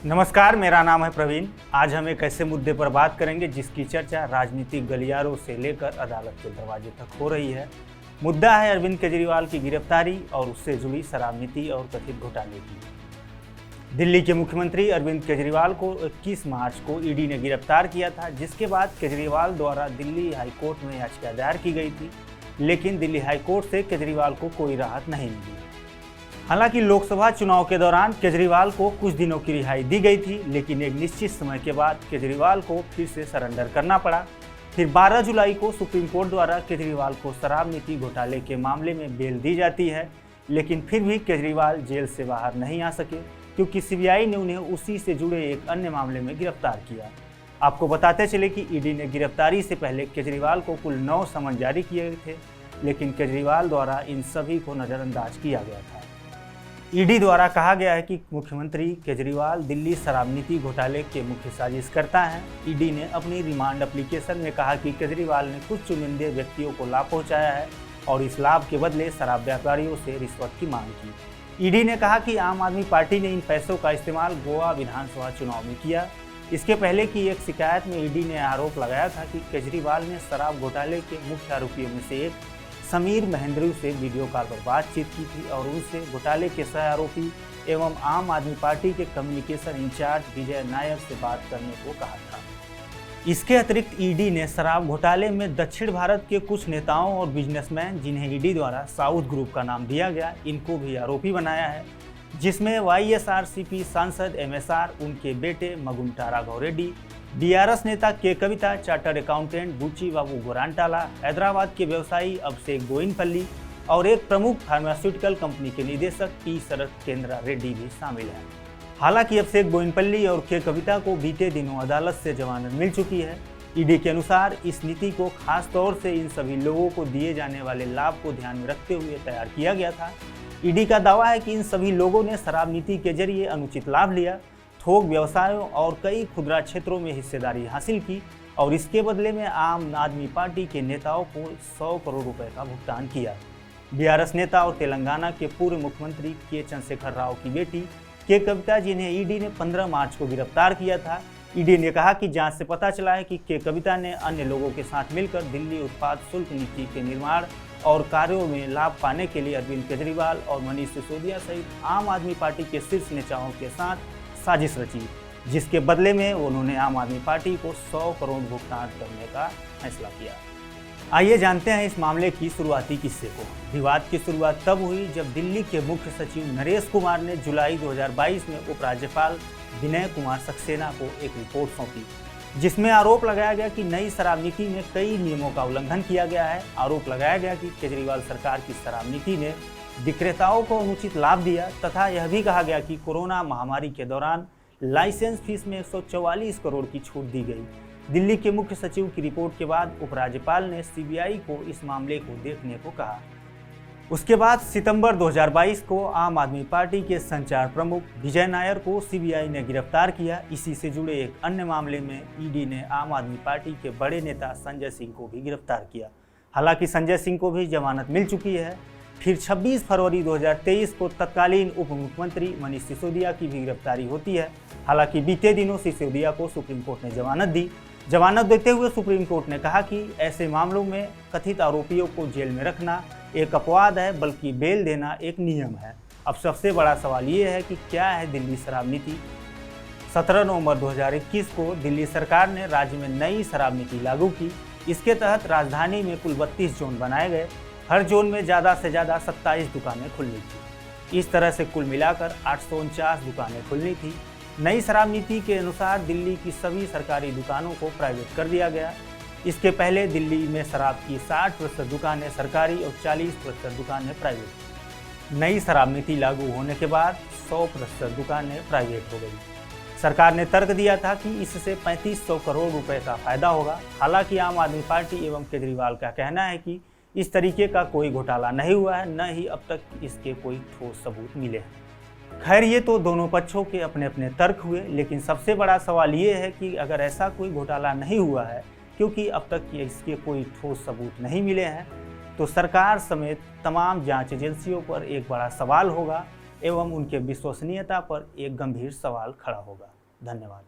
नमस्कार, मेरा नाम है प्रवीण। आज हम एक ऐसे मुद्दे पर बात करेंगे जिसकी चर्चा राजनीतिक गलियारों से लेकर अदालत के दरवाजे तक हो रही है। मुद्दा है अरविंद केजरीवाल की गिरफ्तारी और उससे जुड़ी शराब नीति और कथित घोटाले की। दिल्ली के मुख्यमंत्री अरविंद केजरीवाल को 21 मार्च को ईडी ने गिरफ्तार किया था, जिसके बाद केजरीवाल द्वारा दिल्ली हाईकोर्ट में याचिका दायर की गई थी, लेकिन दिल्ली हाईकोर्ट से केजरीवाल को कोई राहत नहीं मिली। हालांकि लोकसभा चुनाव के दौरान केजरीवाल को कुछ दिनों की रिहाई दी गई थी, लेकिन एक निश्चित समय के बाद केजरीवाल को फिर से सरेंडर करना पड़ा। फिर 12 जुलाई को सुप्रीम कोर्ट द्वारा केजरीवाल को शराब नीति घोटाले के मामले में बेल दी जाती है, लेकिन फिर भी केजरीवाल जेल से बाहर नहीं आ सके, क्योंकि सीबीआई ने उन्हें उसी से जुड़े एक अन्य मामले में गिरफ्तार किया। आपको बताते चले कि ईडी ने गिरफ्तारी से पहले केजरीवाल को कुल 9 समन जारी किए थे, लेकिन केजरीवाल द्वारा इन सभी को नज़रअंदाज किया गया था। ईडी द्वारा कहा गया है कि मुख्यमंत्री केजरीवाल दिल्ली शराब नीति घोटाले के मुख्य साजिशकर्ता हैं। ईडी ने अपनी रिमांड एप्लीकेशन में कहा कि केजरीवाल ने कुछ चुनिंदे व्यक्तियों को लाभ पहुंचाया है और इस लाभ के बदले शराब व्यापारियों से रिश्वत की मांग की। ईडी ने कहा कि आम आदमी पार्टी ने इन पैसों का इस्तेमाल गोवा विधानसभा चुनाव में किया। इसके पहले की एक शिकायत में ईडी ने आरोप लगाया था कि केजरीवाल ने शराब घोटाले के मुख्य आरोपियों में से एक समीर महेंद्रू से वीडियो कॉल पर बातचीत की थी और उनसे घोटाले के सह आरोपी एवं आम आदमी पार्टी के कम्युनिकेशन इंचार्ज विजय नायर से बात करने को कहा था। इसके अतिरिक्त ईडी ने शराब घोटाले में दक्षिण भारत के कुछ नेताओं और बिजनेसमैन, जिन्हें ईडी द्वारा साउथ ग्रुप का नाम दिया गया, इनको भी आरोपी बनाया है, जिसमें वाईएसआरसीपी सांसद एमएसआर, उनके बेटे मगुंटा राघव रेड्डी, डीआरएस नेता के कविता, चार्टर्ड अकाउंटेंट बुच्ची बाबू गोरांटाला, हैदराबाद के व्यवसायी अभिषेक बोयिनपल्ली और एक प्रमुख फार्मास्यूटिकल कंपनी के निदेशक पी शरद केंद्र रेड्डी भी शामिल हैं। हालांकि अभिषेक बोयिनपल्ली और के कविता को बीते दिनों अदालत से जमानत मिल चुकी है। ईडी के अनुसार इस नीति को खास तौर से इन सभी लोगों को दिए जाने वाले लाभ को ध्यान में रखते हुए तैयार किया गया था। ईडी का दावा है कि इन सभी लोगों ने शराब नीति के जरिए अनुचित लाभ लिया, थोक व्यवसायों और कई खुदरा क्षेत्रों में हिस्सेदारी हासिल की और इसके बदले में आम आदमी पार्टी के नेताओं को 100 करोड़ रुपए का भुगतान किया। डीआरएस नेता और तेलंगाना के पूर्व मुख्यमंत्री के चंद्रशेखर राव की बेटी के कविता, जिन्हें ईडी ने 15 मार्च को गिरफ्तार किया था। ईडी ने कहा कि जांच से पता चला है कि के कविता ने अन्य लोगों के साथ मिलकर दिल्ली उत्पाद शुल्क नीति के निर्माण और कार्यों में लाभ पाने के लिए अरविंद केजरीवाल और मनीष सिसोदिया सहित आम आदमी पार्टी के शीर्ष नेताओं के साथ साजिश रची, जिसके बदले में उन्होंने आम आदमी पार्टी को 100 करोड़ भुगतान करने का फैसला किया। आइए जानते हैं इस मामले की शुरुआती किस्से को। विवाद की शुरुआत तब हुई जब दिल्ली के मुख्य सचिव नरेश कुमार ने जुलाई 2022 में उपराज्यपाल विनय कुमार सक्सेना को एक रिपोर्ट सौंपी, जिसमें आरोप लगाया गया कि नई शराब नीति में कई नियमों का उल्लंघन किया गया है। आरोप लगाया गया कि केजरीवाल सरकार की शराब नीति ने विक्रेताओं को अनुचित लाभ दिया तथा यह भी कहा गया कि कोरोना महामारी के दौरान लाइसेंस फीस में 144 करोड़ की छूट दी गई। दिल्ली के मुख्य सचिव की रिपोर्ट के बाद उपराज्यपाल ने सीबीआई को इस मामले को देखने को कहा। उसके बाद सितंबर 2022 को आम आदमी पार्टी के संचार प्रमुख विजय नायर को सीबीआई ने गिरफ्तार किया। इसी से जुड़े एक अन्य मामले में ईडी ने आम आदमी पार्टी के बड़े नेता संजय सिंह को भी गिरफ्तार किया। हालांकि संजय सिंह को भी जमानत मिल चुकी है। फिर 26 फरवरी 2023 को तत्कालीन उप मुख्यमंत्री मनीष सिसोदिया की भी गिरफ्तारी होती है। हालांकि बीते दिनों सिसोदिया को सुप्रीम कोर्ट ने जमानत दी। जमानत देते हुए सुप्रीम कोर्ट ने कहा कि ऐसे मामलों में कथित आरोपियों को जेल में रखना एक अपवाद है, बल्कि बेल देना एक नियम है। अब सबसे बड़ा सवाल ये है कि क्या है दिल्ली शराब नीति। 17 नवंबर 2021 को दिल्ली सरकार ने राज्य में नई शराब नीति लागू की। इसके तहत राजधानी में कुल 32 जोन बनाए गए। हर जोन में ज़्यादा से ज़्यादा 27 दुकानें खुलनी थी। इस तरह से कुल मिलाकर 849 दुकानें खुलनी थी। नई शराब नीति के अनुसार दिल्ली की सभी सरकारी दुकानों को प्राइवेट कर दिया गया। इसके पहले दिल्ली में शराब की 60% दुकानें सरकारी और 40% दुकानें प्राइवेट। नई शराब नीति लागू होने के बाद 100% दुकानें प्राइवेट हो गई। सरकार ने तर्क दिया था कि इससे 3500 करोड़ रुपए का फायदा होगा। हालांकि आम आदमी पार्टी एवं केजरीवाल का कहना है कि इस तरीके का कोई घोटाला नहीं हुआ है, न ही अब तक इसके कोई ठोस सबूत मिले हैं। खैर, ये तो दोनों पक्षों के अपने अपने तर्क हुए, लेकिन सबसे बड़ा सवाल ये है कि अगर ऐसा कोई घोटाला नहीं हुआ है, क्योंकि अब तक इसके कोई ठोस सबूत नहीं मिले हैं, तो सरकार समेत तमाम जांच एजेंसियों पर एक बड़ा सवाल होगा एवं उनके विश्वसनीयता पर एक गंभीर सवाल खड़ा होगा। धन्यवाद।